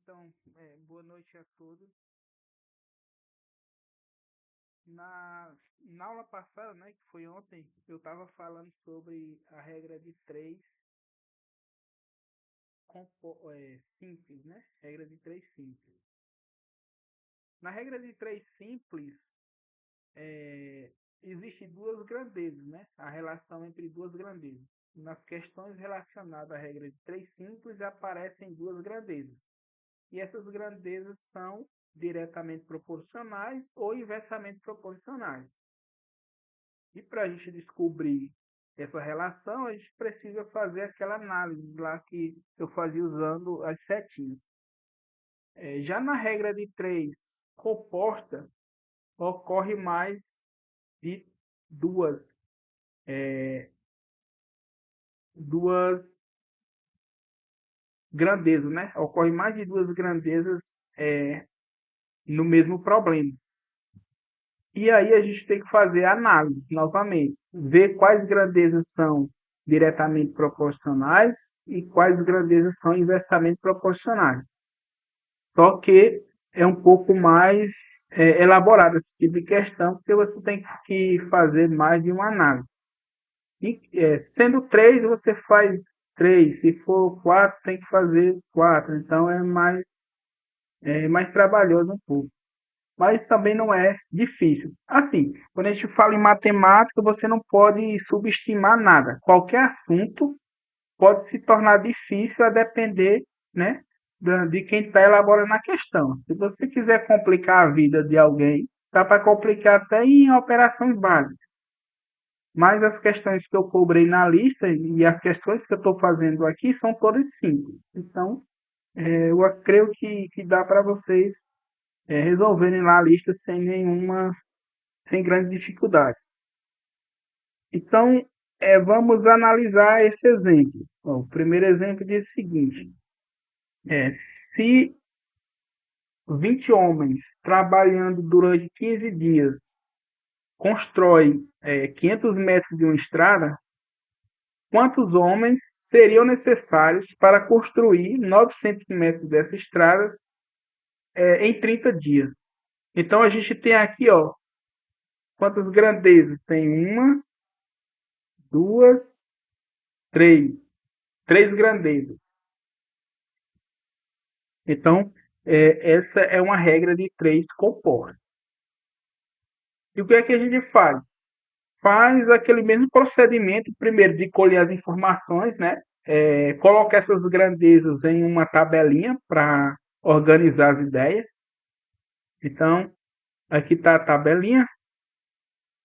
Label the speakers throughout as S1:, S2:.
S1: Então, boa noite a todos. Na aula passada, né, que foi ontem, eu estava falando sobre a regra de três simples, né? Regra de três simples. Na regra de três simples, é, existem duas grandezas, né? A relação entre duas grandezas. Nas questões relacionadas à regra de três simples, aparecem duas grandezas. E essas grandezas são diretamente proporcionais ou inversamente proporcionais. E para a gente descobrir essa relação, a gente precisa fazer aquela análise lá que eu fazia usando as setinhas. Já na regra de três composta, ocorre mais de duas, duas grandezas, né? Ocorre mais de duas grandezas no mesmo problema. E aí a gente tem que fazer a análise novamente, ver quais grandezas são diretamente proporcionais e quais grandezas são inversamente proporcionais. Só que é um pouco mais elaborado esse tipo de questão, porque você tem que fazer mais de uma análise. E, sendo três, você faz três. Se for quatro, tem que fazer quatro. Então é mais trabalhoso um pouco, mas também não é difícil. Assim, quando a gente fala em matemática, você não pode subestimar nada. Qualquer assunto pode se tornar difícil a depender, né, de quem está elaborando a questão. Se você quiser complicar a vida de alguém, dá para complicar até em operações básicas. Mas as questões que eu cobrei na lista e as questões que eu estou fazendo aqui são todas simples. Então, eu creio que dá para vocês resolverem lá a lista sem grandes dificuldades. Então, vamos analisar esse exemplo. Bom, o primeiro exemplo diz o seguinte: se 20 homens trabalhando durante 15 dias constroem 500 metros de uma estrada, quantos homens seriam necessários para construir 900 metros dessa estrada em 30 dias? Então, a gente tem aqui, ó, quantas grandezas? Tem uma, duas, três. Três grandezas. Então, essa é uma regra de três compostos. E o que é que a gente faz? Faz aquele mesmo procedimento, primeiro de colher as informações, né? Coloca essas grandezas em uma tabelinha para organizar as ideias. Então, aqui está a tabelinha.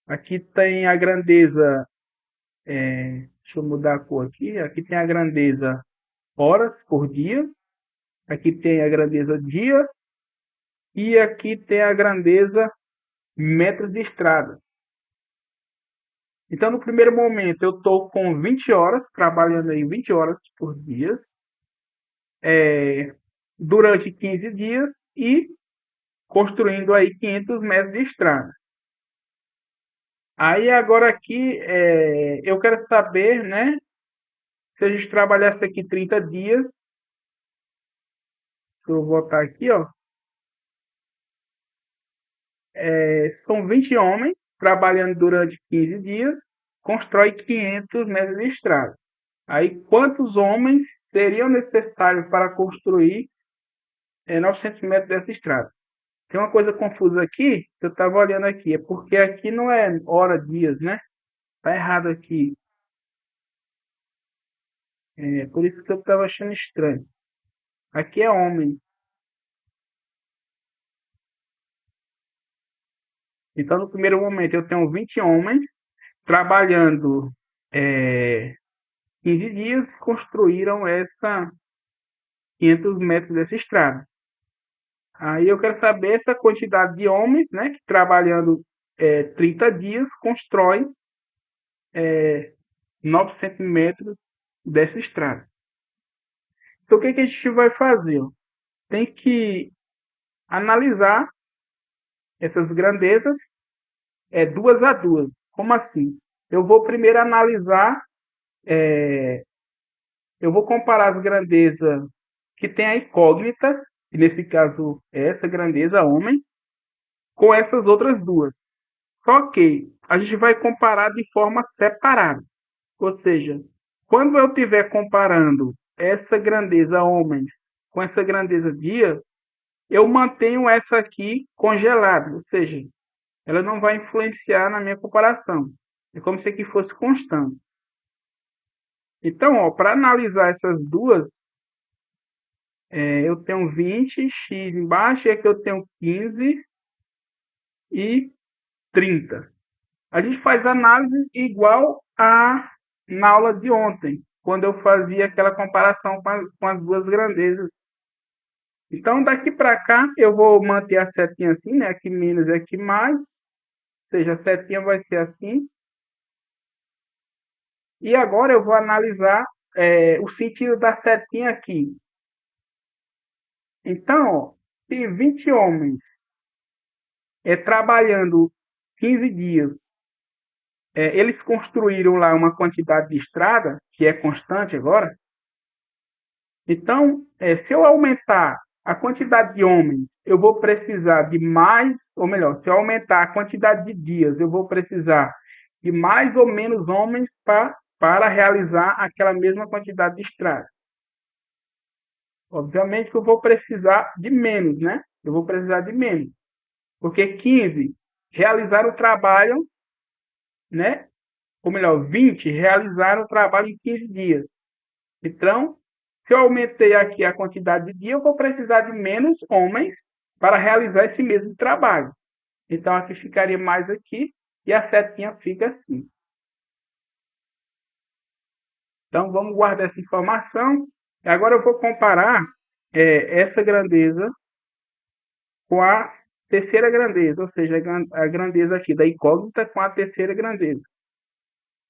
S1: Aqui tem a grandeza, deixa eu mudar a cor aqui. Aqui tem a grandeza horas por dias. Aqui tem a grandeza dia. E aqui tem a grandeza metros de estrada. Então, no primeiro momento, eu estou com 20 horas, trabalhando aí 20 horas por dia, durante 15 dias e construindo aí 500 metros de estrada. Aí, agora aqui, eu quero saber, né, se a gente trabalhasse aqui 30 dias, eu vou botar aqui, ó, são 20 homens trabalhando durante 15 dias, constrói 500 metros de estrada. Aí, quantos homens seriam necessários para construir 900 metros dessa estrada? Tem uma coisa confusa aqui, que eu estava olhando aqui, é porque aqui não é hora, dias, né? Tá errado aqui. É por isso que eu estava achando estranho. Aqui é homem. Então, no primeiro momento, eu tenho 20 homens trabalhando 15 dias, construíram essa 500 metros dessa estrada. Aí eu quero saber essa quantidade de homens, né, que trabalhando 30 dias, constrói 900 metros dessa estrada. Então, o que a gente vai fazer? Tem que analisar essas grandezas duas a duas. Como assim? Eu vou primeiro analisar, eu vou comparar as grandezas que tem a incógnita e nesse caso essa grandeza homens, com essas outras duas. Só que a gente vai comparar de forma separada. Ou seja, quando eu estiver comparando essa grandeza homens com essa grandeza dia, eu mantenho essa aqui congelada, ou seja, ela não vai influenciar na minha comparação. É como se aqui fosse constante. Então, para analisar essas duas, eu tenho 20, x embaixo, e aqui eu tenho 15 e 30. A gente faz análise igual na aula de ontem, quando eu fazia aquela comparação com as duas grandezas. Então, daqui para cá, eu vou manter a setinha assim, né? Aqui menos e aqui mais. Ou seja, a setinha vai ser assim. E agora eu vou analisar o sentido da setinha aqui. Então, ó, se 20 homens trabalhando 15 dias, eles construíram lá uma quantidade de estrada, que é constante agora. Então, se eu aumentar a quantidade de homens, eu vou precisar de mais, ou melhor, se eu aumentar a quantidade de dias, eu vou precisar de mais ou menos homens para realizar aquela mesma quantidade de estrada. Obviamente que eu vou precisar de menos, né? Eu vou precisar de menos. Porque 15 realizaram o trabalho, né? Ou melhor, 20 realizaram o trabalho em 15 dias. Então, se eu aumentei aqui a quantidade de dias, eu vou precisar de menos homens para realizar esse mesmo trabalho. Então, aqui ficaria mais aqui e a setinha fica assim. Então, vamos guardar essa informação. E agora eu vou comparar essa grandeza com a terceira grandeza, ou seja, a grandeza aqui da incógnita com a terceira grandeza.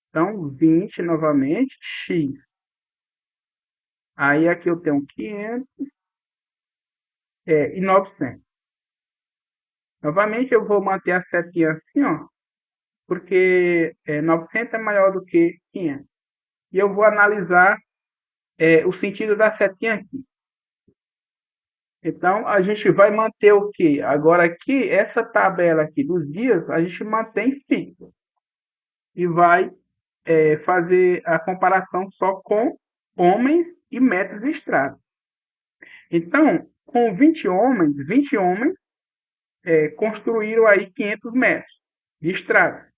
S1: Então, 20 novamente, x. Aí aqui eu tenho 500 e 900. Novamente eu vou manter a setinha assim, ó, porque 900 é maior do que 500. E eu vou analisar o sentido da setinha aqui. Então, a gente vai manter o quê? Agora aqui, essa tabela aqui dos dias, a gente mantém fixa. E vai fazer a comparação só com homens e metros de estrada. Então, com 20 homens construíram aí 500 metros de estrada.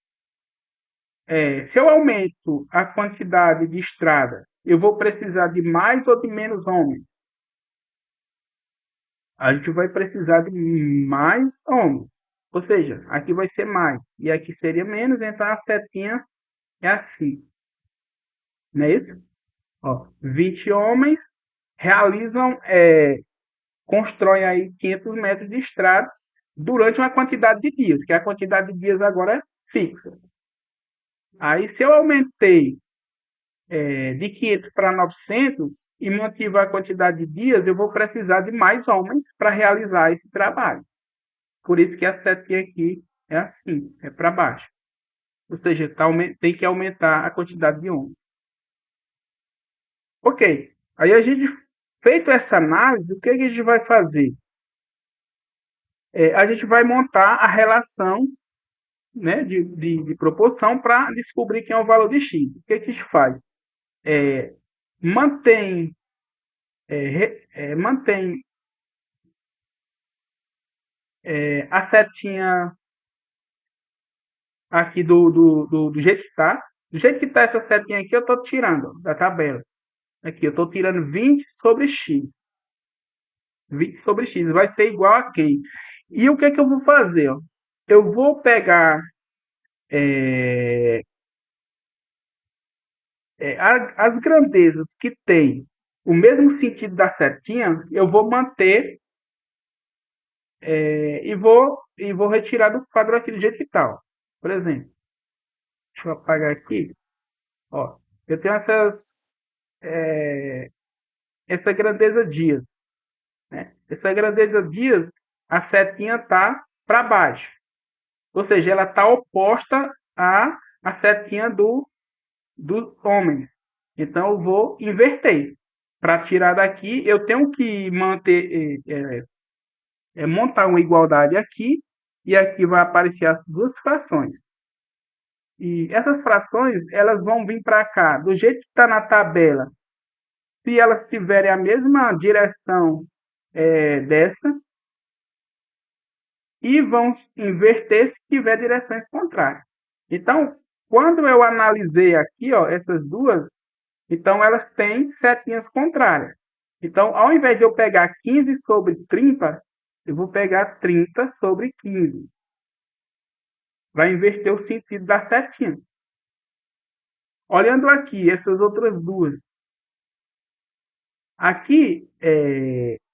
S1: Se eu aumento a quantidade de estrada, eu vou precisar de mais ou de menos homens? A gente vai precisar de mais homens. Ou seja, aqui vai ser mais e aqui seria menos, então a setinha é assim. Não é isso? Ó, 20 homens realizam, constroem aí 500 metros de estrada durante uma quantidade de dias, que a quantidade de dias agora é fixa. Aí, se eu aumentei de 500 para 900 e mantive a quantidade de dias, eu vou precisar de mais homens para realizar esse trabalho. Por isso que a setinha aqui é assim, é para baixo. Ou seja, tem que aumentar a quantidade de homens. Ok, aí a gente, feito essa análise, o que a gente vai fazer? A gente vai montar a relação, né, de proporção para descobrir quem é o valor de x. O que a gente faz? Mantém, mantém a setinha aqui do jeito que está. Do jeito que está essa setinha aqui, eu estou tirando da tabela. Aqui, eu estou tirando 20 sobre x. 20 sobre x vai ser igual a quem? E o que é que eu vou fazer? Ó? Eu vou pegar as grandezas que têm o mesmo sentido da setinha, eu vou manter e vou retirar do quadro aqui do jeito que está. Por exemplo, deixa eu apagar aqui. Ó, eu tenho essa grandeza dias. Né? Essa grandeza dias, a setinha está para baixo. Ou seja, ela está oposta à setinha dos homens. Então, eu vou inverter. Para tirar daqui, eu tenho que montar uma igualdade aqui, e aqui vai aparecer as duas frações. E essas frações, elas vão vir para cá, do jeito que está na tabela. Se elas tiverem a mesma direção dessa, e vão inverter se tiver direções contrárias. Então, quando eu analisei aqui, ó, essas duas, então elas têm setinhas contrárias. Então, ao invés de eu pegar 15 sobre 30, eu vou pegar 30 sobre 15. Vai inverter o sentido da setinha. Olhando aqui, essas outras duas. Aqui,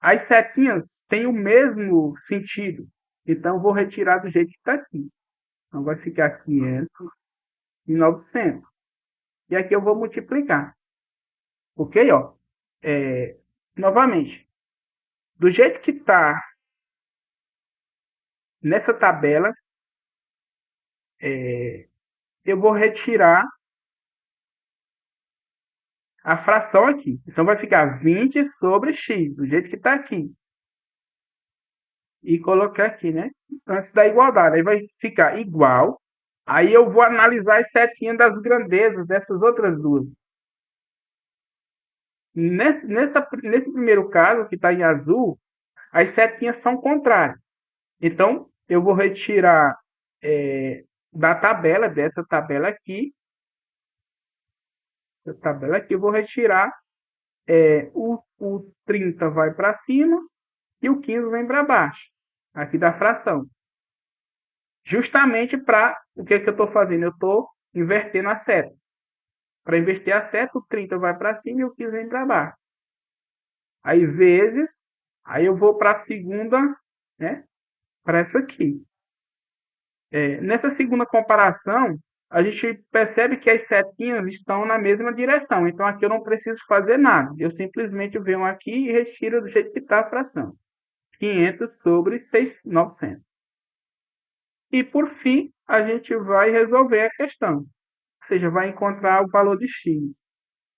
S1: as setinhas têm o mesmo sentido. Então, vou retirar do jeito que está aqui. Então, vai ficar 500 e 900. E aqui eu vou multiplicar. Ok? Ó, novamente, do jeito que está nessa tabela, eu vou retirar a fração aqui. Então, vai ficar 20 sobre x, do jeito que está aqui. E colocar aqui, né? Antes da igualdade. Aí vai ficar igual. Aí eu vou analisar as setinhas das grandezas dessas outras duas. Nesse primeiro caso, que está em azul, as setinhas são contrárias. Então, eu vou retirar da tabela, dessa tabela aqui, eu vou retirar o 30 vai para cima e o 15 vem para baixo, aqui da fração. Justamente para o que eu estou fazendo? Eu estou invertendo a seta. Para inverter a seta, o 30 vai para cima e o 15 vem para baixo. Aí, vezes, aí eu vou para a segunda, né? Para essa aqui. Nessa segunda comparação, a gente percebe que as setinhas estão na mesma direção. Então, aqui eu não preciso fazer nada. Eu simplesmente venho aqui e retiro do jeito que está a fração. 500 sobre 900. E, por fim, a gente vai resolver a questão. Ou seja, vai encontrar o valor de x.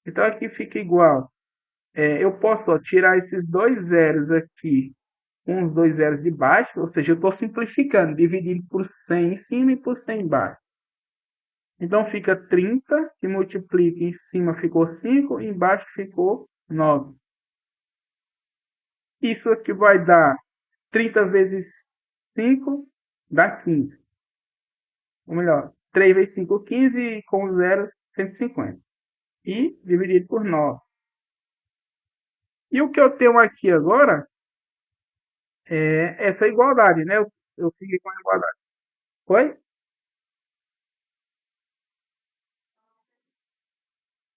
S1: Então, aqui fica igual. Eu posso tirar esses dois zeros aqui, com os dois zeros de baixo, ou seja, eu estou simplificando, dividindo por 100 em cima e por 100 embaixo. Então, fica 30, que multiplica em cima ficou 5, e embaixo ficou 9. Isso aqui vai dar 30 vezes 5, dá 15. Ou melhor, 3 vezes 5, 15, e com 0, 150. E dividido por 9. E o que eu tenho aqui agora essa igualdade, né? Eu fiquei com a igualdade. Oi?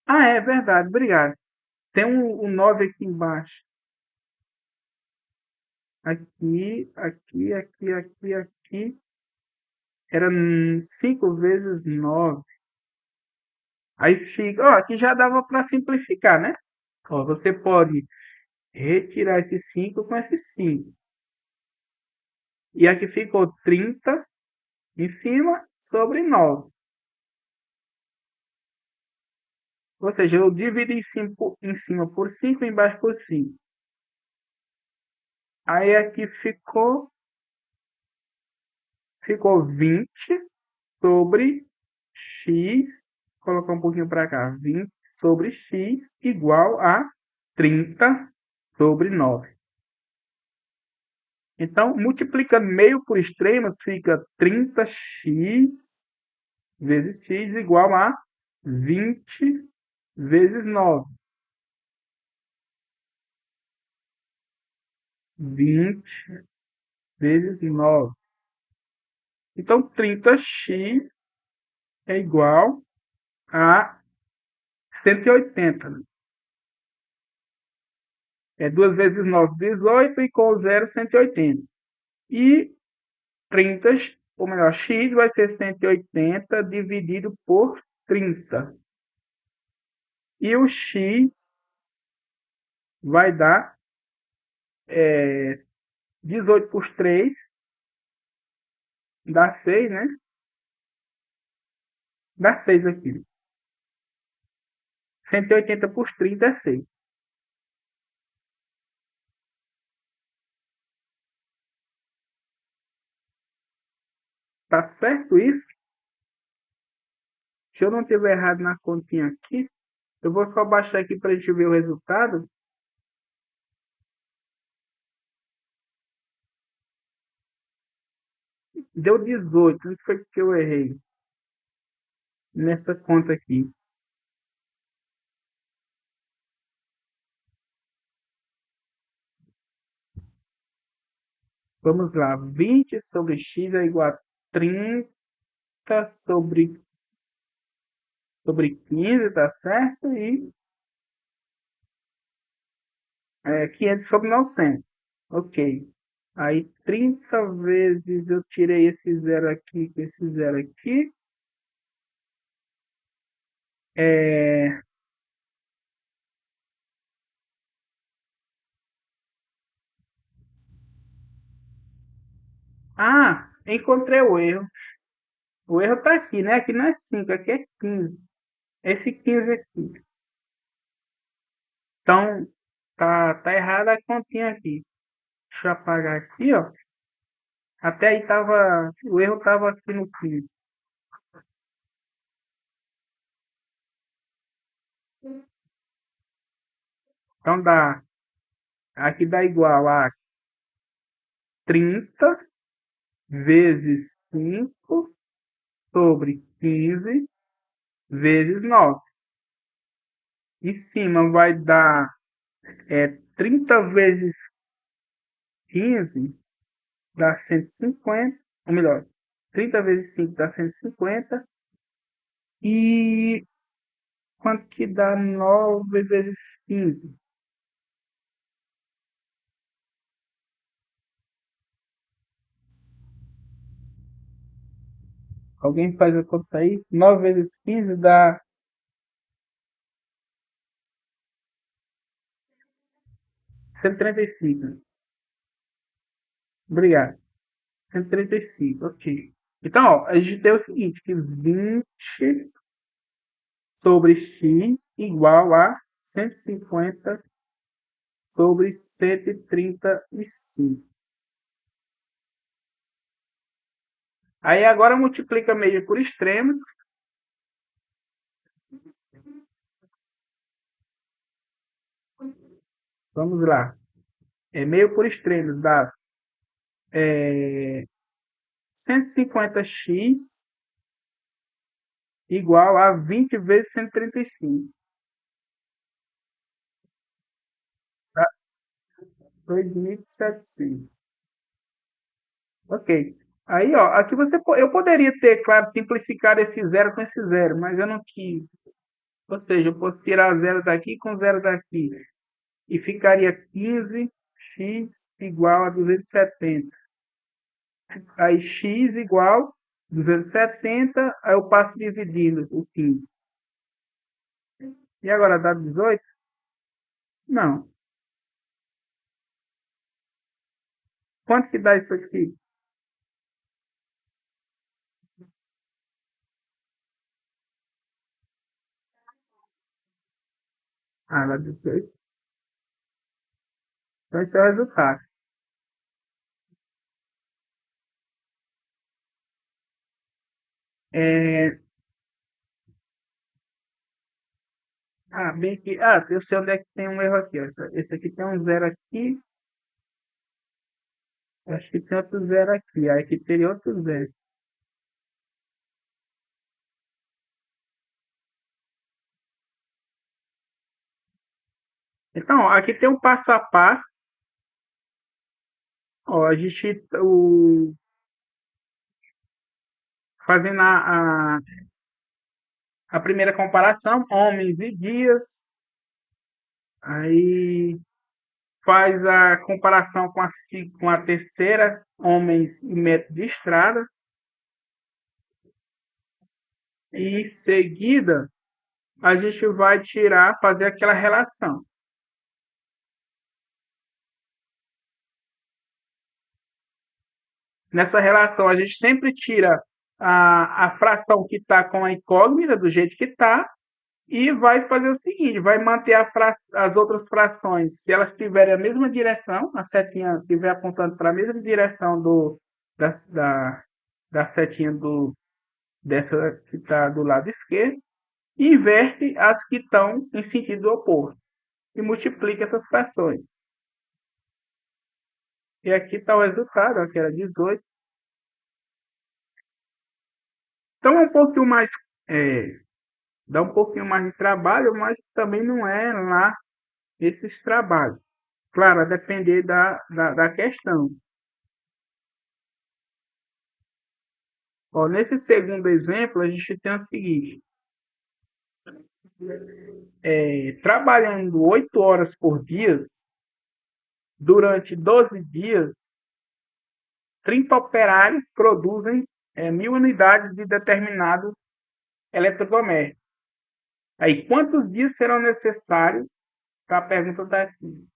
S1: Ah, é verdade, obrigado. Tem um 9 aqui embaixo. Aqui, aqui, aqui, aqui, aqui. Era 5 vezes 9. Aí fica, ó, aqui já dava para simplificar, né? Ó, você pode retirar esse 5 com esse 5. E aqui ficou 30 em cima sobre 9. Ou seja, eu divido em cima por 5 e embaixo por 5. Aí aqui ficou 20 sobre x, colocar um pouquinho para cá, 20 sobre x igual a 30 sobre 9. Então, multiplicando meio por extremos, fica 30x vezes x igual a 20 vezes 9. 20 vezes 9. Então, 30x é igual a 180. É 2 vezes 9, 18, e com o 0, 180. E 30, ou melhor, x vai ser 180 dividido por 30. E o x vai dar 18 por 3, dá 6, né? Dá 6 aqui. 180 por 30 é 6. Tá certo isso? Se eu não tiver errado na continha aqui, eu vou só baixar aqui para a gente ver o resultado. Deu 18. Onde foi que eu errei? Nessa conta aqui. Vamos lá. 20 sobre x é igual a 30 sobre 15, tá certo? E 500 sobre 900. Ok. Aí 30 vezes eu tirei esse zero aqui com esse zero aqui. É... Ah, encontrei o erro. O erro tá aqui, né? Aqui não é 5, aqui é 15. Esse 15 aqui. Então, tá errada a continha aqui. Deixa eu apagar aqui, ó. Até aí tava, o erro tava aqui no 15. Então aqui dá igual a 30 vezes 5 sobre 15 vezes 9. Em cima vai dar 30 vezes 15 dá 150, ou melhor, 30 vezes 5 dá 150. E quanto que dá 9 vezes 15? Alguém faz a conta aí? 9 vezes 15 dá 135. Obrigado. 135, ok. Então, ó, a gente tem o seguinte, que 20 sobre x igual a 150 sobre 135. Aí agora multiplica meio por extremos. Vamos lá. Meio por extremos dá 150x igual a 20 vezes 135. Dá 2.700. Ok. Aí, ó, aqui eu poderia ter, claro, simplificado esse zero com esse zero, mas eu não quis. Ou seja, eu posso tirar zero daqui com zero daqui. E ficaria 15x igual a 270. Aí x igual 270, aí eu passo dividindo o 15. E agora dá 18? Não. Quanto que dá isso aqui? Ah, dá 18. Então esse é o resultado. É... bem que... eu sei onde é que tem um erro aqui. Ó. Esse aqui tem um zero aqui. Acho que tem outro zero aqui. Aí aqui teria outro zero. Então, ó, aqui tem um passo a passo. Ó, a gente fazendo a primeira comparação, homens e dias. Aí faz a comparação com a terceira, homens e metro de estrada. E em seguida, a gente vai fazer aquela relação. Nessa relação, a gente sempre tira a fração que está com a incógnita, do jeito que está, e vai fazer o seguinte, vai manter as outras frações, se elas tiverem a mesma direção, a setinha estiver apontando para a mesma direção da da setinha dessa que está do lado esquerdo, e inverte as que estão em sentido oposto, e multiplica essas frações. E aqui está o resultado, ó, que era 18. Então é um pouquinho mais, dá um pouquinho mais de trabalho, mas também não é lá esses trabalhos. Claro, a depender da questão. Ó, nesse segundo exemplo, a gente tem o seguinte: trabalhando 8 horas por dia, durante 12 dias, 30 operários produzem 1.000 unidades de determinado eletrodoméstico. Aí, quantos dias serão necessários? Tá, a pergunta está aqui.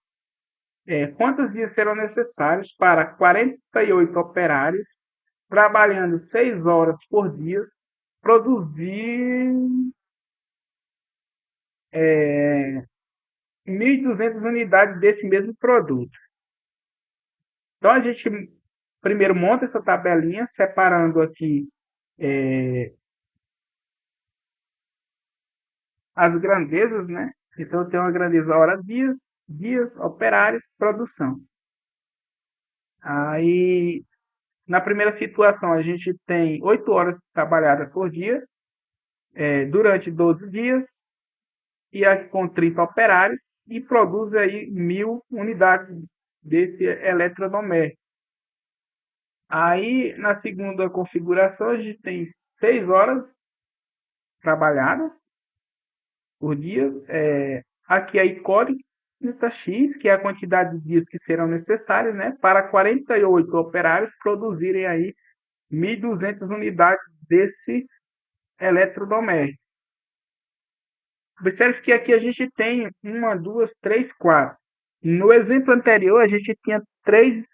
S1: Quantos dias serão necessários para 48 operários, trabalhando 6 horas por dia, produzir 1.200 unidades desse mesmo produto? Então, a gente primeiro monta essa tabelinha, separando aqui as grandezas, né? Então, eu tenho uma grandeza hora, dias, operários, produção. Aí, na primeira situação, a gente tem 8 horas trabalhadas por dia, durante 12 dias, e aqui com 30 operários, e produz aí 1.000 unidades desse eletrodoméstico. Aí, na segunda configuração, a gente tem 6 horas trabalhadas por dia. Aqui a incógnita X, que é a quantidade de dias que serão necessários, né, para 48 operários produzirem aí 1.200 unidades desse eletrodoméstico. Observe que aqui a gente tem uma, duas, três, quatro. No exemplo anterior, a gente tinha três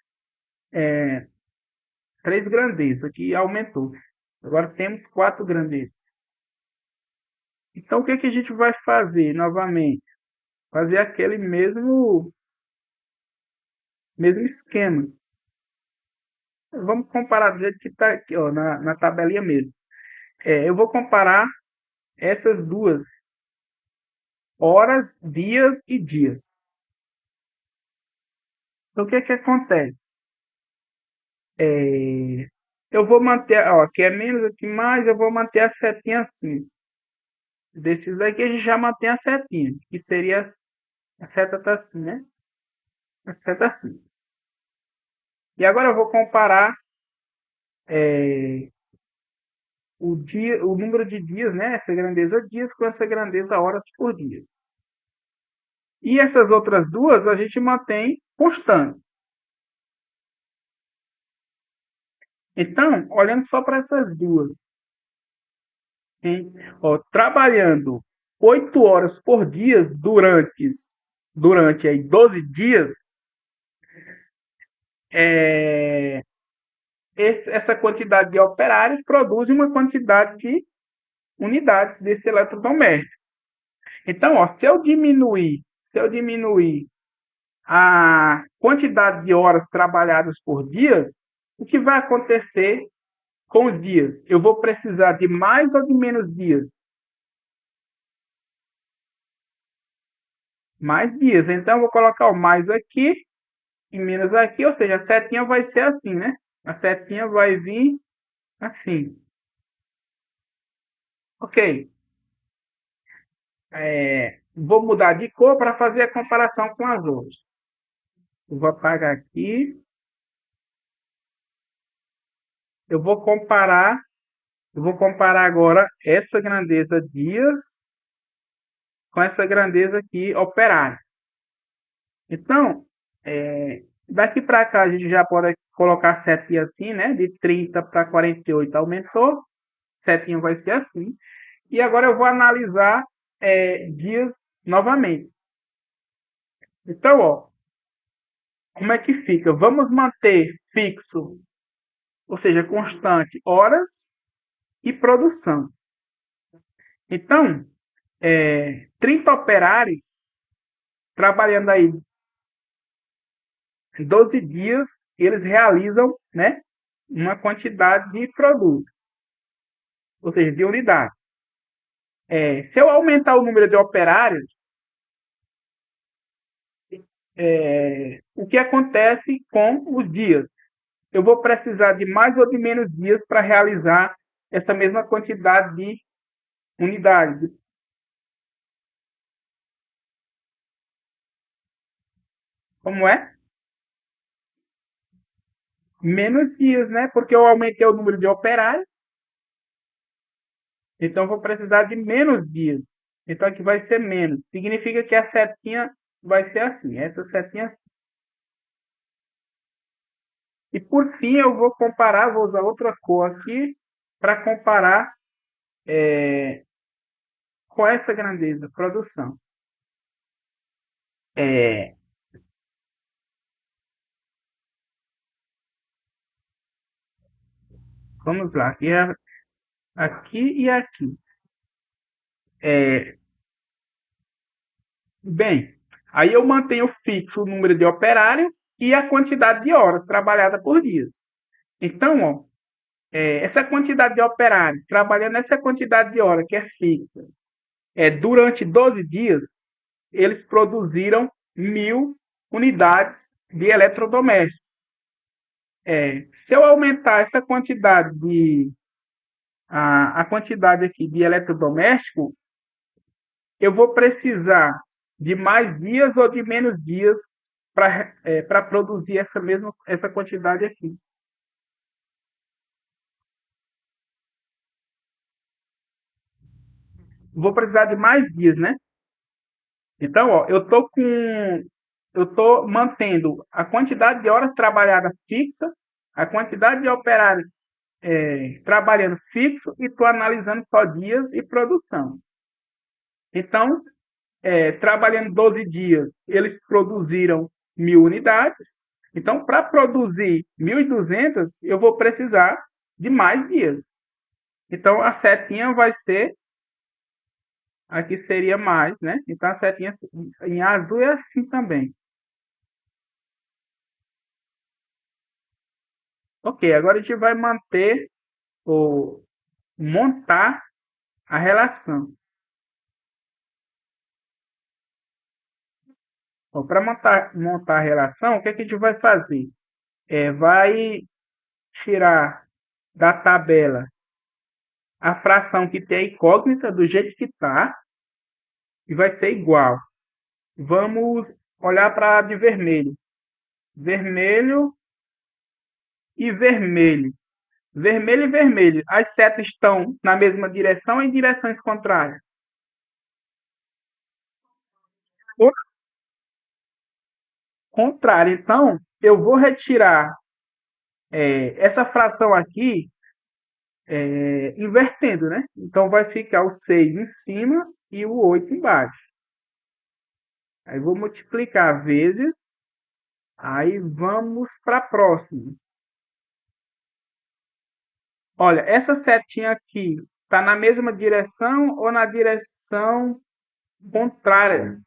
S1: grandezas, que aumentou. Agora temos 4 grandezas. Então, o que a gente vai fazer novamente? Fazer aquele mesmo esquema. Vamos comparar do jeito que está aqui, ó, na tabelinha mesmo. Eu vou comparar essas duas: horas, dias e dias. Então, o que acontece? Eu vou manter, ó, aqui é menos, aqui mais, eu vou manter a setinha assim. Desses daqui a gente já mantém a setinha, que seria a seta tá assim, né? A seta assim. E agora eu vou comparar o número de dias, né? Essa grandeza dias com essa grandeza horas por dias. E essas outras duas a gente mantém constante. Então, olhando só para essas duas, hein? Ó, trabalhando 8 horas por dia durante aí 12 dias, essa quantidade de operários produz uma quantidade de unidades desse eletrodoméstico. Então, ó, se eu diminuir a quantidade de horas trabalhadas por dia, o que vai acontecer com os dias? Eu vou precisar de mais ou de menos dias? Mais dias. Então, eu vou colocar o mais aqui e menos aqui, ou seja, a setinha vai ser assim, né? A setinha vai vir assim. Ok. Vou mudar de cor para fazer a comparação com as outras. Eu vou apagar aqui. Eu vou comparar agora essa grandeza dias com essa grandeza aqui operária. Então, daqui para cá a gente já pode colocar setinha assim, né? De 30 para 48 aumentou. Setinha vai ser assim. E agora eu vou analisar dias novamente. Então, ó, como é que fica? Vamos manter fixo, ou seja, constante, horas e produção. Então, 30 operários trabalhando aí 12 dias, eles realizam, né, uma quantidade de produto, ou seja, de unidade. Se eu aumentar o número de operários, o que acontece com os dias? Eu vou precisar de mais ou de menos dias para realizar essa mesma quantidade de unidades. Como é? Menos dias, né? Porque eu aumentei o número de operários, então eu vou precisar de menos dias. Então aqui vai ser menos. Significa que a setinha vai ser assim. Essa setinha. E por fim eu vou comparar, vou usar outra cor aqui para comparar com essa grandeza, produção. É, vamos lá, aqui e aqui. É, bem, aí eu mantenho fixo o número de operário e a quantidade de horas trabalhadas por dia. Então, ó, essa quantidade de operários trabalhando essa quantidade de horas que é fixa, durante 12 dias, eles produziram 1.000 unidades de eletrodomésticos. Se eu aumentar essa quantidade a quantidade aqui de eletrodoméstico, eu vou precisar de mais dias ou de menos dias para produzir essa quantidade aqui. Vou precisar de mais dias, né? Então, ó, eu tô mantendo a quantidade de horas trabalhadas fixa, a quantidade de operários trabalhando fixo e estou analisando só dias e produção. Então, trabalhando 12 dias, eles produziram 1.000 unidades. Então, para produzir 1.200, eu vou precisar de mais dias. Então, a setinha vai ser, aqui seria mais, né? Então, a setinha em azul é assim também. Ok, agora a gente vai manter ou montar a relação. Para montar a relação, o que, é que a gente vai fazer? Vai tirar da tabela a fração que tem a incógnita do jeito que está e vai ser igual. Vamos olhar para a de vermelho. Vermelho e vermelho. Vermelho e vermelho. As setas estão na mesma direção ou em direções contrárias? Ou contrário. Então, eu vou retirar essa fração aqui invertendo, né? Então, vai ficar o 6 em cima e o 8 embaixo. Aí, vou multiplicar vezes. Aí, vamos para a próxima. Olha, essa setinha aqui está na mesma direção ou na direção contrária?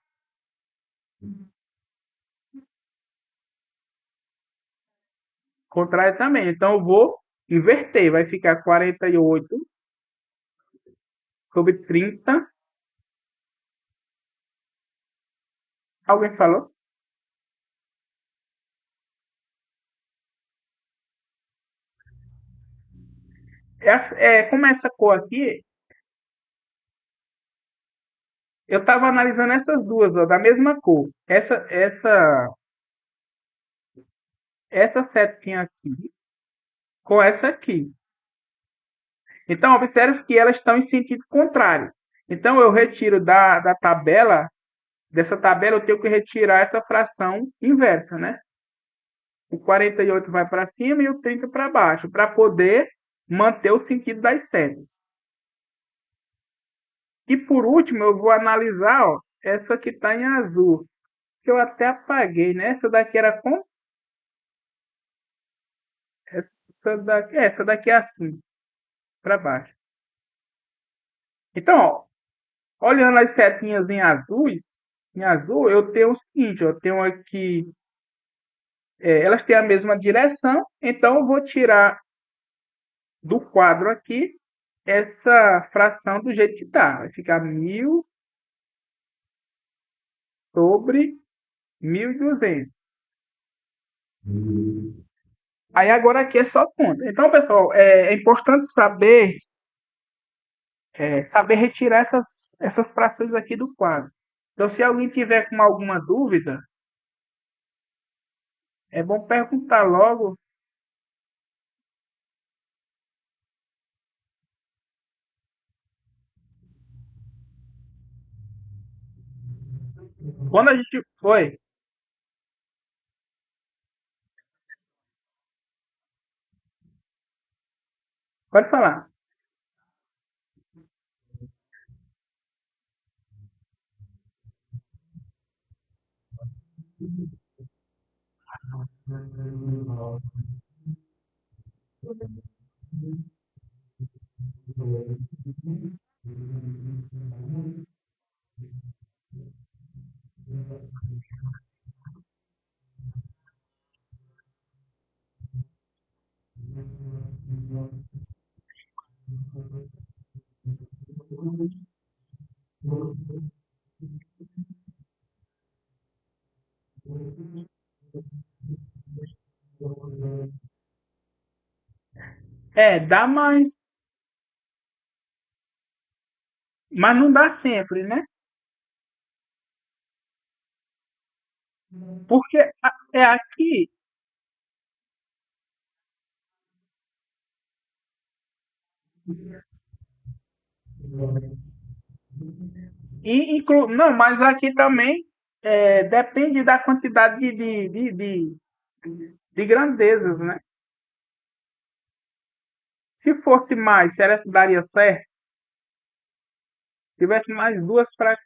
S1: Contrária também. Então, eu vou inverter. Vai ficar 48 sobre 30. Alguém falou? Como essa cor aqui, eu estava analisando essas duas, ó, da mesma cor. Essa setinha aqui com essa aqui. Então, observe que elas estão em sentido contrário. Então, eu retiro da tabela, dessa tabela, eu tenho que retirar essa fração inversa, né? O 48 vai para cima e o 30 para baixo, para poder manter o sentido das setas. E por último, eu vou analisar, ó, essa que está em azul, que eu até apaguei, né? Essa daqui era com. Essa daqui é assim, para baixo. Então, ó, olhando as setinhas em azul, eu tenho o seguinte, eu tenho aqui, elas têm a mesma direção, então eu vou tirar do quadro aqui essa fração do jeito que tá. Vai ficar 1.000 sobre 1.200. Aí agora aqui é só conta. Então, pessoal, é importante saber retirar essas frações aqui do quadro. Então, se alguém tiver com alguma dúvida, é bom perguntar logo. Quando a gente foi, pode falar. Dá mais, mas não dá sempre, né? Porque é aqui, não, mas aqui também depende da quantidade de grandezas, né? Se fosse mais, será que daria certo? Se tivesse mais duas para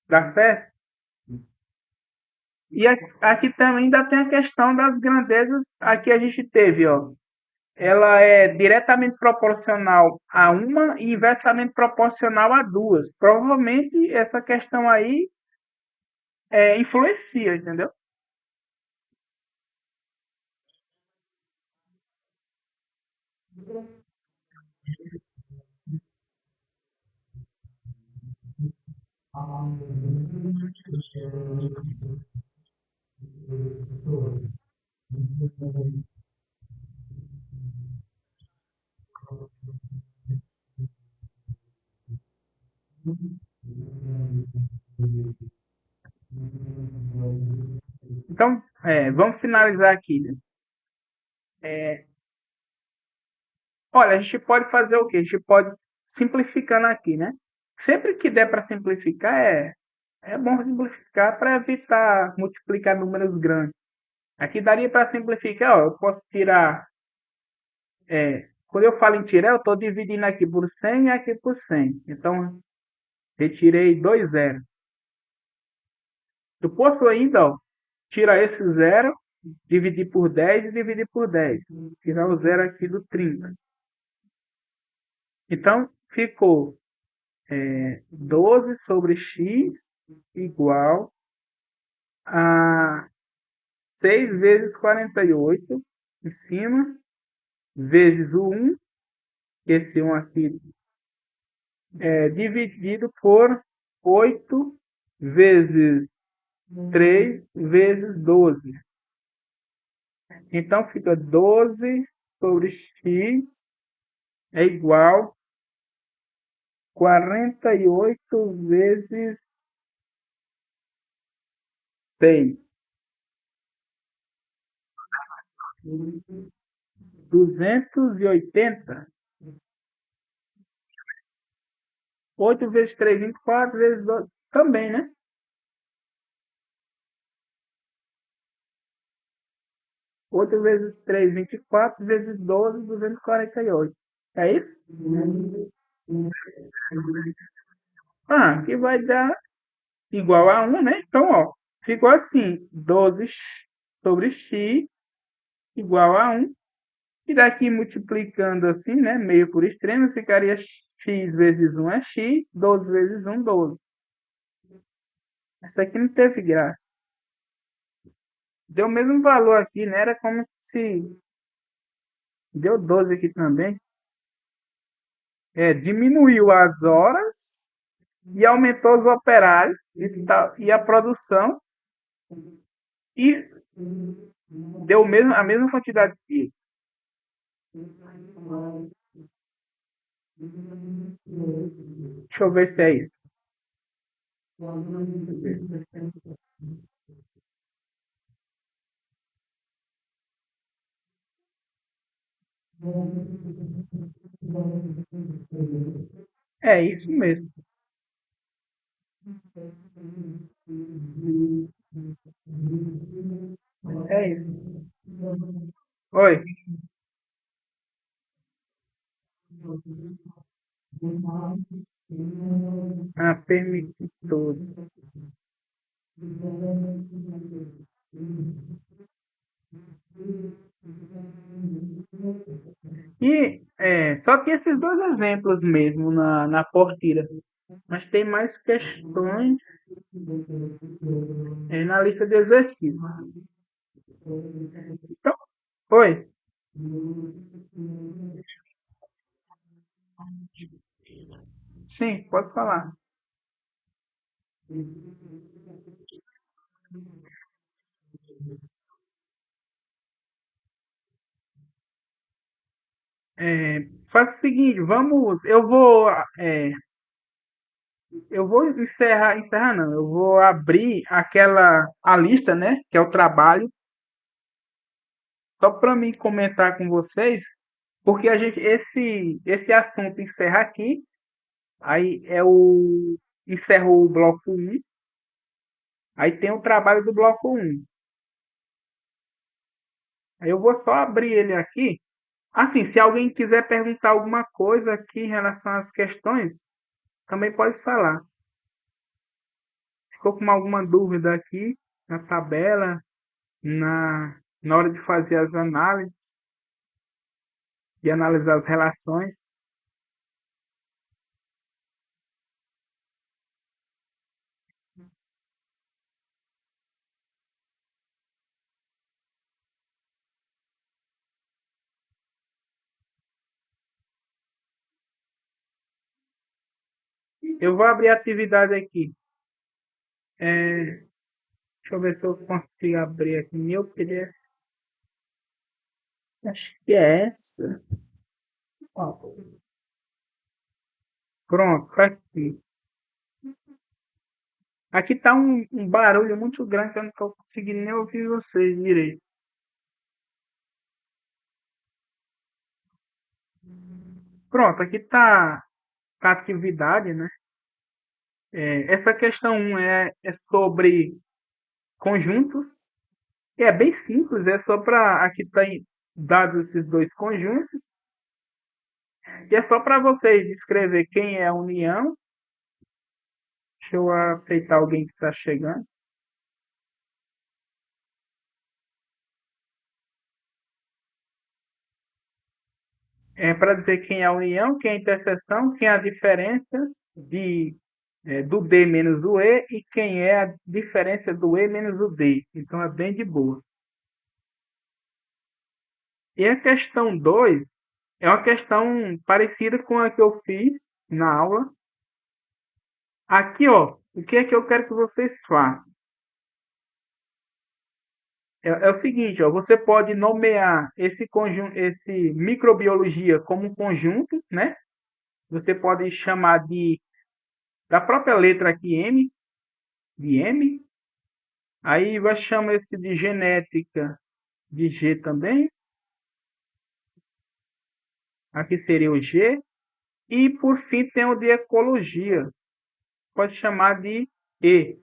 S1: dar certo? E aqui também ainda tem a questão das grandezas. Aqui a gente teve, ó. Ela é diretamente proporcional a uma e inversamente proporcional a duas. Provavelmente essa questão aí influencia, entendeu? Então, vamos finalizar aqui, né? Olha, a gente pode fazer o quê? A gente pode simplificando aqui, né? Sempre que der para simplificar, é bom simplificar para evitar multiplicar números grandes. Aqui daria para simplificar, ó, eu posso tirar, quando eu falo em tirar, eu estou dividindo aqui por 100 e aqui por 100. Então, retirei dois zeros. Eu posso ainda, ó, tirar esse zero, dividir por 10 e dividir por 10. Tirar o zero aqui do 30. Então, ficou 12 sobre x igual a 6 vezes 48 em cima, vezes o um, esse um aqui dividido por 8 vezes 3 vezes 12. Então fica 12 sobre x é igual a 48 vezes 6. 280. 8 vezes 3, 24 vezes 12. Também, né? 8 vezes 3, 24 vezes 12, 248. É isso? Ah, que vai dar igual a um, né? Então, ó, ficou assim, 12 sobre x igual a um. E daqui multiplicando assim, né, meio por extremo, ficaria x vezes um é x, 12 vezes um 12. Essa aqui não teve graça. Deu o mesmo valor aqui, né? Era como se... Deu 12 aqui também. diminuiu as horas e aumentou os operários e a produção e deu a mesma quantidade de dias. Deixa eu ver se é isso. É isso mesmo. É isso. Oi. Ah, permite tudo. E só que esses dois exemplos mesmo na porteira. Mas tem mais questões na lista de exercícios. Então, oi. Sim, pode falar. Faz o seguinte, eu vou encerrar não, eu vou abrir a lista, né, que é o trabalho, só para mim comentar com vocês, porque esse assunto encerra aqui, aí encerra o bloco um, aí tem o trabalho do bloco um. Aí eu vou só abrir ele aqui. Assim, se alguém quiser perguntar alguma coisa aqui em relação às questões, também pode falar. Ficou com alguma dúvida aqui na tabela, na hora de fazer as análises, de analisar as relações? Eu vou abrir a atividade aqui. Deixa eu ver se eu consigo abrir aqui meu PDF. Acho que é essa. Ó, pronto, tá aqui. Aqui tá um barulho muito grande que eu não estou conseguindo nem ouvir vocês direito. Pronto, aqui tá a atividade, né? Essa questão 1 é sobre conjuntos. E é bem simples, é só para aqui tá dados esses dois conjuntos. E é só para você descrever quem é a união. Deixa eu aceitar alguém que está chegando. É para dizer quem é a união, quem é a interseção, quem é a diferença do D menos do E e quem é a diferença do E menos do D. Então é bem de boa. E a questão 2 é uma questão parecida com a que eu fiz na aula. Aqui, ó, o que é que eu quero que vocês façam? É o seguinte, ó, você pode nomear esse conjunto, esse microbiologia como um conjunto, né? Você pode chamar da própria letra aqui M, de M. Aí vai chamar esse de genética de G também. Aqui seria o G. E por fim tem o de ecologia. Pode chamar de E.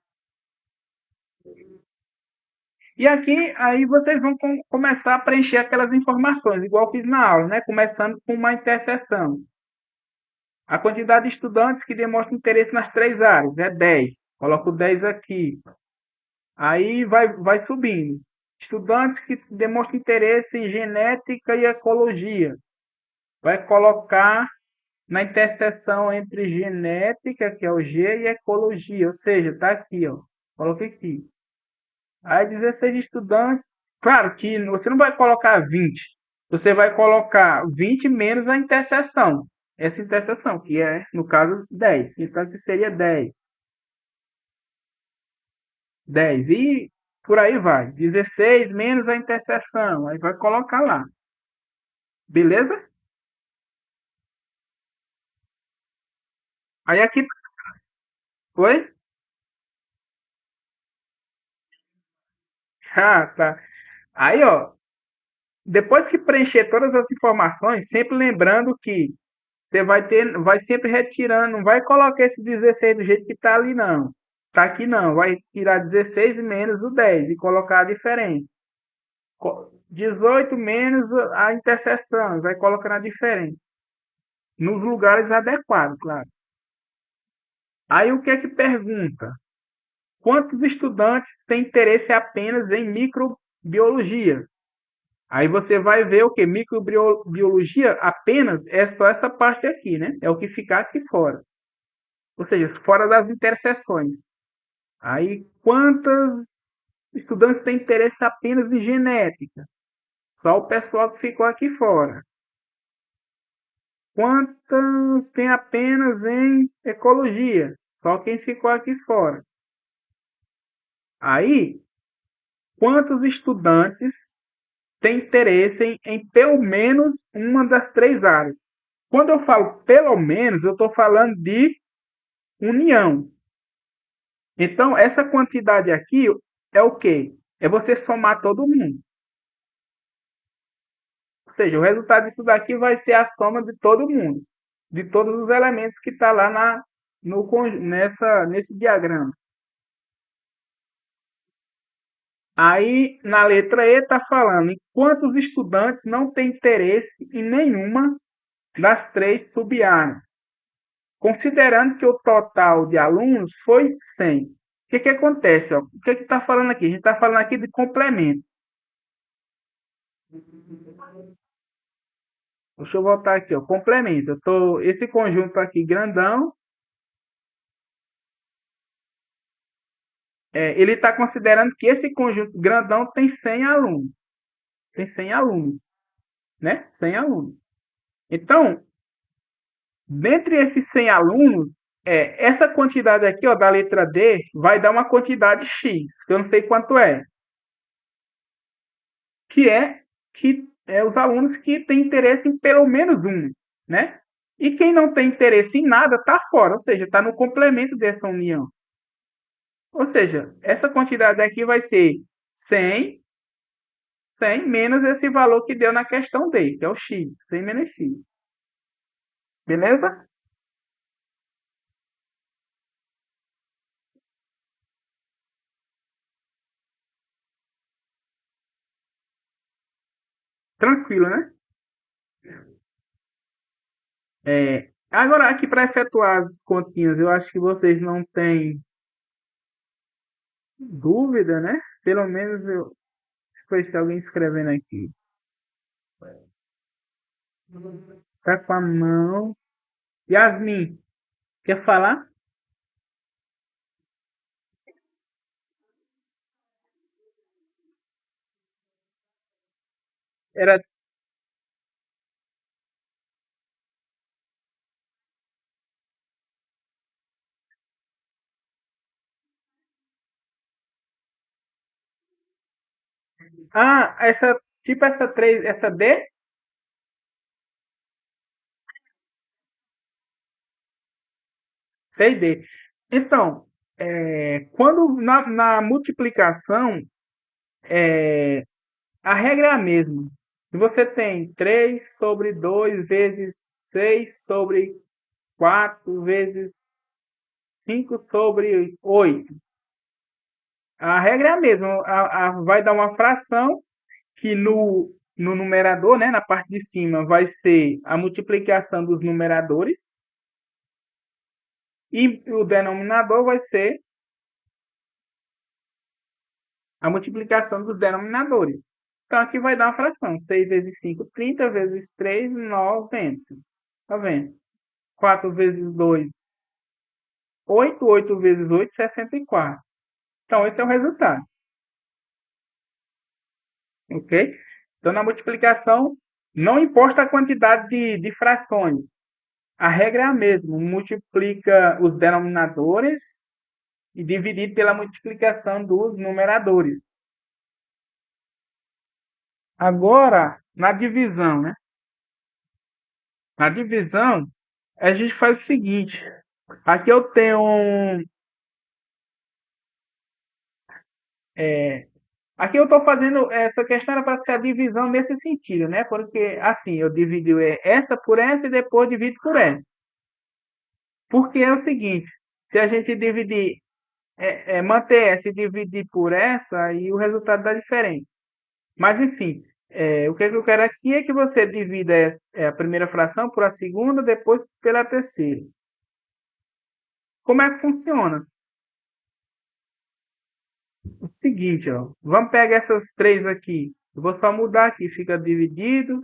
S1: E aqui, aí vocês vão começar a preencher aquelas informações, igual eu fiz na aula, né? Começando com uma interseção. A quantidade de estudantes que demonstram interesse nas três áreas é 10. Coloco 10 aqui. Aí vai subindo. Estudantes que demonstram interesse em genética e ecologia. Vai colocar na interseção entre genética, que é o G, e ecologia. Ou seja, está aqui, ó. Coloquei aqui. Aí 16 estudantes. Claro que você não vai colocar 20. Você vai colocar 20 menos a interseção. essa interseção, que é, no caso, 10. Então, que seria 10. 10. E por aí vai. 16 menos a interseção. Aí vai colocar lá. Beleza? Aí aqui. Oi? Ah, tá. Aí, ó. Depois que preencher todas as informações, sempre lembrando que você vai sempre retirando, não vai colocar esse 16 do jeito que está ali, não. Tá aqui não, vai tirar 16 menos o 10 e colocar a diferença. 18 menos a interseção, vai colocando a diferença. Nos lugares adequados, claro. Aí o que é que pergunta? Quantos estudantes têm interesse apenas em microbiologia? Aí você vai ver o que? Microbiologia apenas é só essa parte aqui, né? É o que ficar aqui fora. Ou seja, fora das interseções. Aí, quantos estudantes têm interesse apenas em genética? Só o pessoal que ficou aqui fora. Quantos tem apenas em ecologia? Só quem ficou aqui fora. Aí, quantos estudantes têm interesse em pelo menos uma das três áreas? Quando eu falo pelo menos, eu estou falando de união. Então, essa quantidade aqui é o quê? É você somar todo mundo. Ou seja, o resultado disso daqui vai ser a soma de todo mundo, de todos os elementos que está lá nesse diagrama. Aí, na letra E, está falando em quantos estudantes não têm interesse em nenhuma das três sub-áreas, considerando que o total de alunos foi 100. O que, que acontece? Ó? O que está falando aqui? A gente está falando aqui de complemento. Deixa eu voltar aqui, ó. Complemento. Esse conjunto aqui grandão, ele está considerando que esse conjunto grandão tem 100 alunos. Tem 100 alunos, né? 100 alunos. Então, dentre esses 100 alunos, essa quantidade aqui, ó, da letra D, vai dar uma quantidade X, que eu não sei quanto é. Que é os alunos que têm interesse em pelo menos um, né? E quem não tem interesse em nada está fora, ou seja, está no complemento dessa união. Ou seja, essa quantidade aqui vai ser 100, 100 menos esse valor que deu na questão D, que é o x, 100 menos x. Beleza? Tranquilo, né? Agora, aqui para efetuar as continhas, eu acho que vocês não têm dúvida, né? Pelo menos eu conheci alguém escrevendo aqui. Tá com a mão. Yasmin, quer falar? Era. Ah, tipo essa 3, essa D? C e D. Então, quando na multiplicação, a regra é a mesma. Se você tem 3 sobre 2 vezes 6 sobre 4 vezes 5 sobre 8, a regra é a mesma. Vai dar uma fração que no numerador, né, na parte de cima, vai ser a multiplicação dos numeradores e o denominador vai ser a multiplicação dos denominadores. Então, aqui vai dar uma fração. 6 vezes 5, 30 vezes 3, 90. Tá vendo? 4 vezes 2, 8. 8 vezes 8, 64. Então, esse é o resultado. Ok? Então, na multiplicação, não importa a quantidade de frações. A regra é a mesma, multiplica os denominadores e dividir pela multiplicação dos numeradores. Agora, na divisão, né? Na divisão, a gente faz o seguinte. Aqui eu tenho é, aqui eu estou fazendo essa questão era para ficar divisão nesse sentido, né? Porque assim, eu divido essa por essa e depois divido por essa. Porque é o seguinte, se a gente dividir, manter essa e dividir por essa, aí o resultado dá diferente. Mas enfim, o que eu quero aqui é que você divida a primeira fração por a segunda, depois pela terceira. Como é que funciona? O seguinte, ó, vamos pegar essas três aqui. Eu vou só mudar aqui, fica dividido,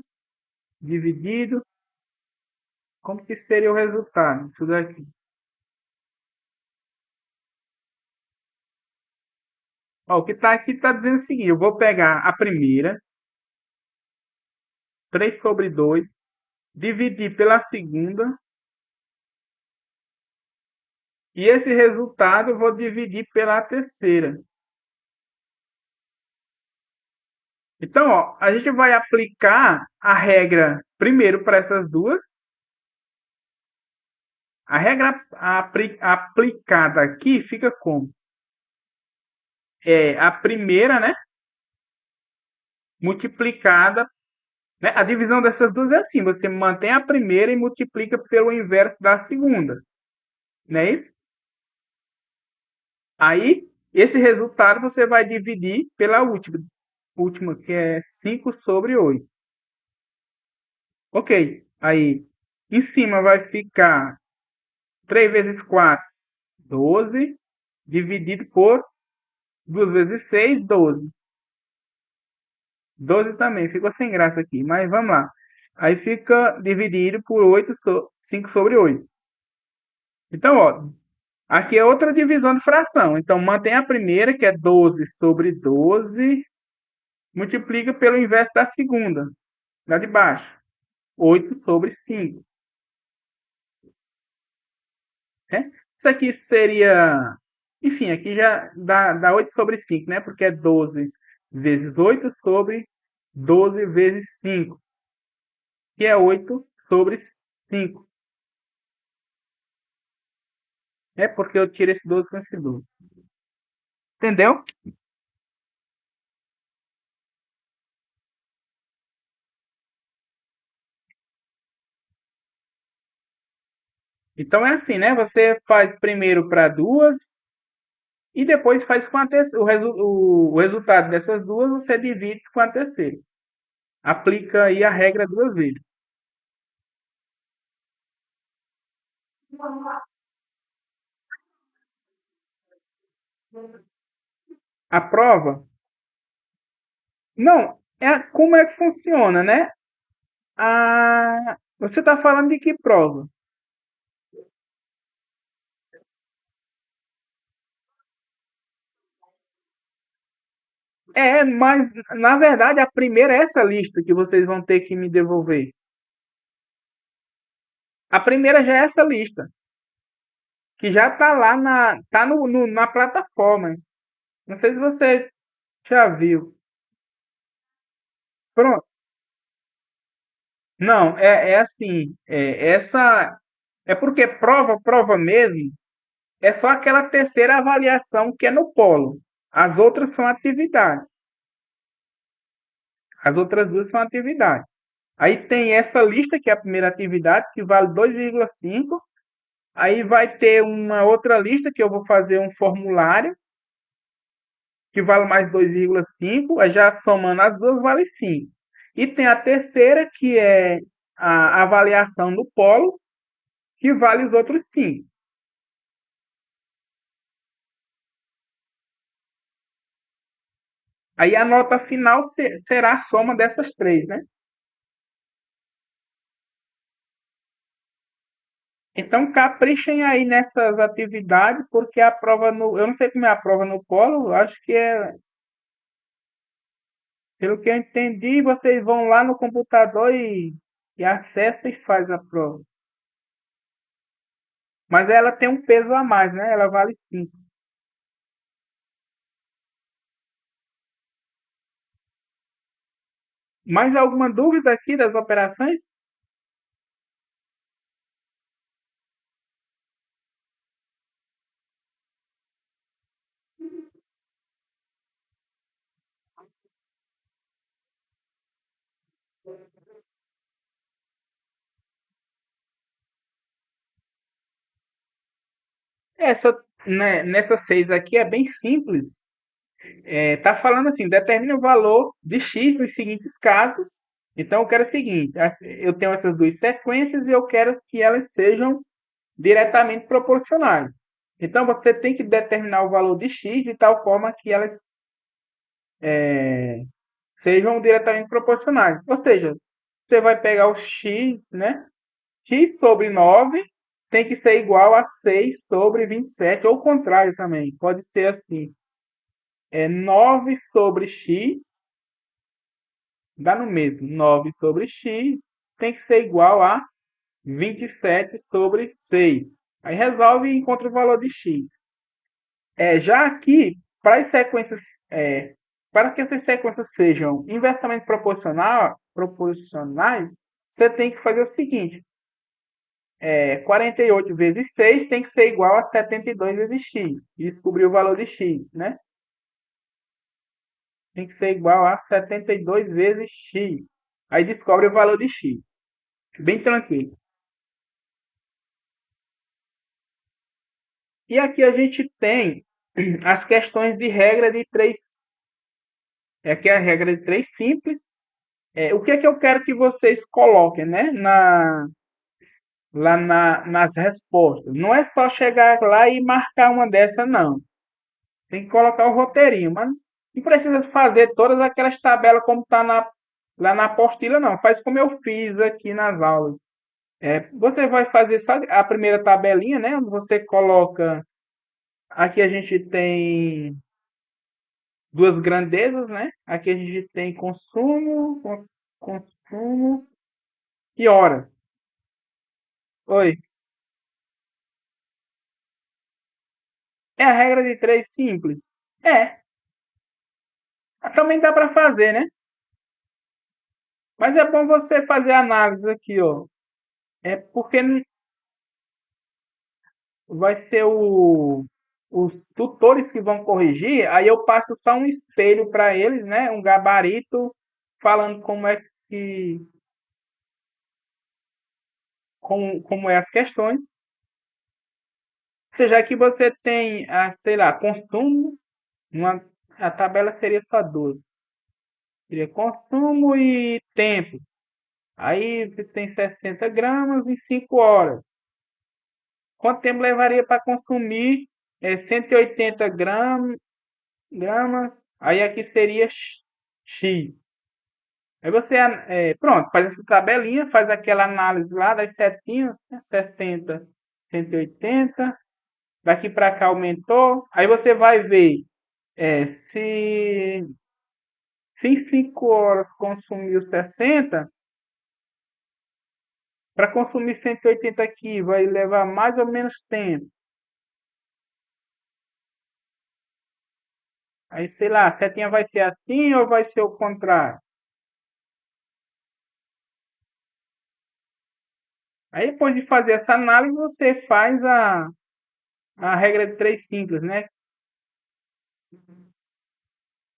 S1: dividido. Como que seria o resultado disso daqui? Ó, o que está aqui está dizendo o seguinte, eu vou pegar a primeira, 3/2, dividir pela segunda, e esse resultado eu vou dividir pela terceira. Então, ó, a gente vai aplicar a regra primeiro para essas duas. A regra aplicada aqui fica como? É a primeira, né? Multiplicada, né? A divisão dessas duas é assim: você mantém a primeira e multiplica pelo inverso da segunda, não é isso? Aí, esse resultado você vai dividir pela última que é 5/8. Ok, aí em cima vai ficar 3 vezes 4, 12, dividido por 2 vezes 6, 12. 12 também, ficou sem graça aqui, mas vamos lá. Aí fica dividido por 5/8. Então, ó, aqui é outra divisão de fração. Então, mantém a primeira, que é 12/12, multiplica pelo inverso da segunda, lá de baixo, 8/5. Né? Isso aqui seria, enfim, aqui já dá 8/5, né? Porque é 12 vezes 8 sobre 12 vezes 5, que é 8/5. É porque eu tiro esse 12 com esse 12. Entendeu? Então é assim, né? Você faz primeiro para duas e depois faz com a terceira. O resultado dessas duas você divide com a terceira. Aplica aí a regra duas vezes. A prova? Não, como é que funciona, né? Você está falando de que prova? Mas na verdade a primeira é essa lista que vocês vão ter que me devolver. A primeira já é essa lista, que já está lá tá na plataforma. Não sei se você já viu. Pronto. Não, é assim, é porque prova mesmo, é só aquela terceira avaliação que é no polo. As outras são atividade. As outras duas são atividade. Aí tem essa lista que é a primeira atividade, que vale 2,5. Aí vai ter uma outra lista que eu vou fazer um formulário que vale mais 2,5. Aí já somando as duas vale 5. E tem a terceira que é a avaliação no polo, que vale os outros 5. Aí a nota final será a soma dessas três, né? Então caprichem aí nessas atividades, porque a prova no. Eu não sei como é a prova no polo, eu acho que é. Pelo que eu entendi, vocês vão lá no computador e acessam e faz a prova. Mas ela tem um peso a mais, né? Ela vale 5. Mais alguma dúvida aqui das operações? Essa, né, nessas seis aqui é bem simples. Tá falando assim, determina o valor de x nos seguintes casos. Então, eu quero o seguinte, eu tenho essas duas sequências e eu quero que elas sejam diretamente proporcionais. Então, você tem que determinar o valor de x de tal forma que elas sejam diretamente proporcionais. Ou seja, você vai pegar o x, né? X sobre 9 tem que ser igual a 6 sobre 27, ou o contrário também. Pode ser assim. 9 sobre x, dá no mesmo. 9 sobre x tem que ser igual a 27 sobre 6. Aí resolve e encontra o valor de x. Já aqui, para as sequências, para que essas sequências sejam inversamente proporcionais, você tem que fazer o seguinte: 48 vezes 6 tem que ser igual a 72 vezes x. E descobrir o valor de x, né? Tem que ser igual a 72 vezes x. Aí descobre o valor de x. Bem tranquilo. E aqui a gente tem as questões de regra de três. Aqui é a regra de três simples. O que é que eu quero que vocês coloquem, né? Nas respostas. Não é só chegar lá e marcar uma dessa, não. Tem que colocar o roteirinho, mas não precisa fazer todas aquelas tabelas como está lá na apostila, não. Faz como eu fiz aqui nas aulas. Você vai fazer só a primeira tabelinha, né? Onde você coloca. Aqui a gente tem duas grandezas, né? Aqui a gente tem consumo e hora. Oi. É a regra de três simples. É, também dá para fazer, né? Mas é bom você fazer análise aqui, ó. Porque vai ser os tutores que vão corrigir, aí eu passo só um espelho para eles, né? Um gabarito falando como é as questões. Ou seja, aqui você tem, sei lá, consumo, a tabela seria só 12. Seria consumo e tempo. Aí você tem 60 gramas em 5 horas. Quanto tempo levaria para consumir 180 gramas? Aí aqui seria X. Aí você, pronto, faz essa tabelinha, faz aquela análise lá das setinhas, né? 60, 180. Daqui para cá aumentou. Aí você vai ver se em 5 horas consumiu 60, para consumir 180 aqui vai levar mais ou menos tempo. Aí, sei lá, a setinha vai ser assim ou vai ser o contrário? Aí, depois de fazer essa análise, você faz a regra de três simples, né?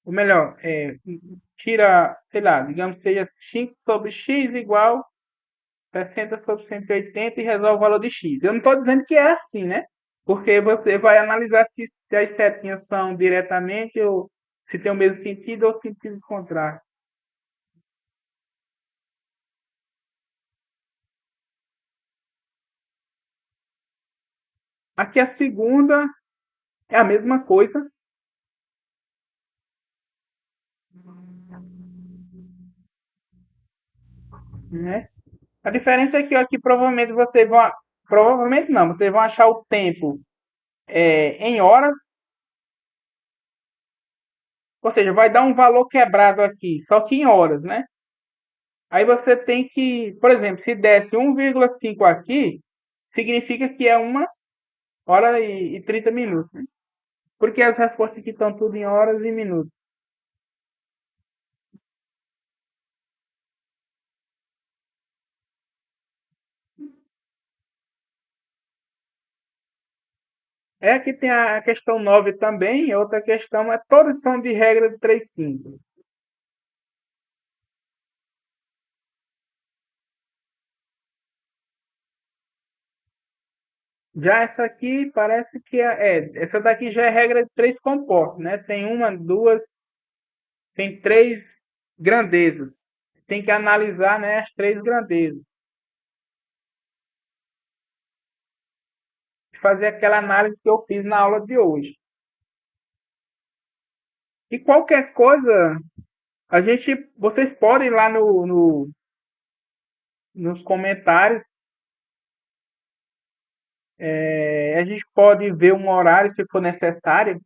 S1: Ou melhor, tira, sei lá, digamos que seja x sobre x igual 60 sobre 180 e resolve o valor de x. Eu não estou dizendo que é assim, né? Porque você vai analisar se as setinhas são diretamente ou se tem o mesmo sentido ou sentido contrário. Aqui a segunda é a mesma coisa, né? A diferença é que aqui provavelmente vocês vão. Provavelmente não, vocês vão achar o tempo em horas, ou seja, vai dar um valor quebrado aqui, só que em horas, né? Aí você tem que, por exemplo, se desse 1,5 aqui, significa que é uma Hora e 30 minutos, né? Porque as respostas aqui estão tudo em horas e minutos. É que tem a questão 9 também, outra questão é todas são de regra de 3 simples. Já essa aqui parece que essa daqui já é regra de 3 compostos, né? Tem uma, duas, tem três grandezas. Tem que analisar, né, as três grandezas. Fazer aquela análise que eu fiz na aula de hoje. E qualquer coisa, vocês podem ir lá nos comentários, a gente pode ver um horário se for necessário.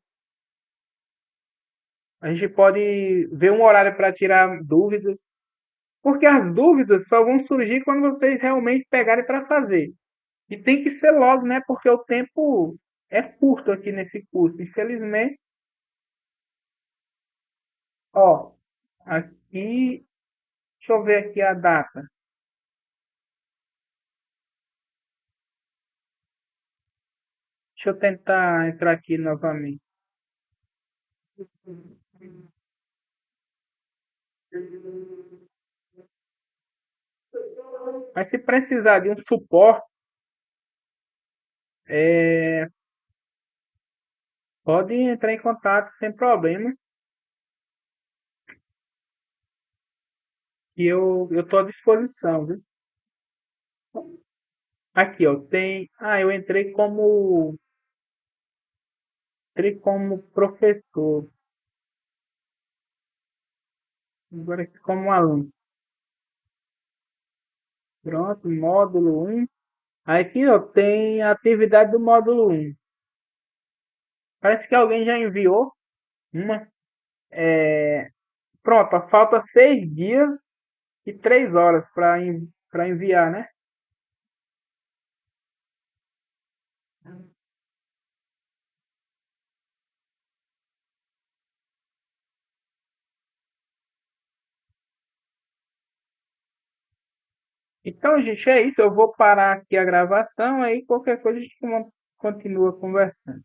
S1: A gente pode ver um horário para tirar dúvidas, porque as dúvidas só vão surgir quando vocês realmente pegarem para fazer. E tem que ser logo, né? Porque o tempo é curto aqui nesse curso. Infelizmente, ó, aqui, deixa eu ver aqui a data. Deixa eu tentar entrar aqui novamente. Mas se precisar de um suporte, é, pode entrar em contato sem problema, que eu estou à disposição, viu? Aqui, ó, tem. Ah, eu entrei como professor, agora aqui como aluno. Pronto, módulo um. Aqui, ó, tem a atividade do módulo um. Parece que alguém já enviou uma. Pronto, ó, falta 6 dias e 3 horas para enviar, né? Então, gente, é isso. Eu vou parar aqui a gravação, aí qualquer coisa a gente continua conversando.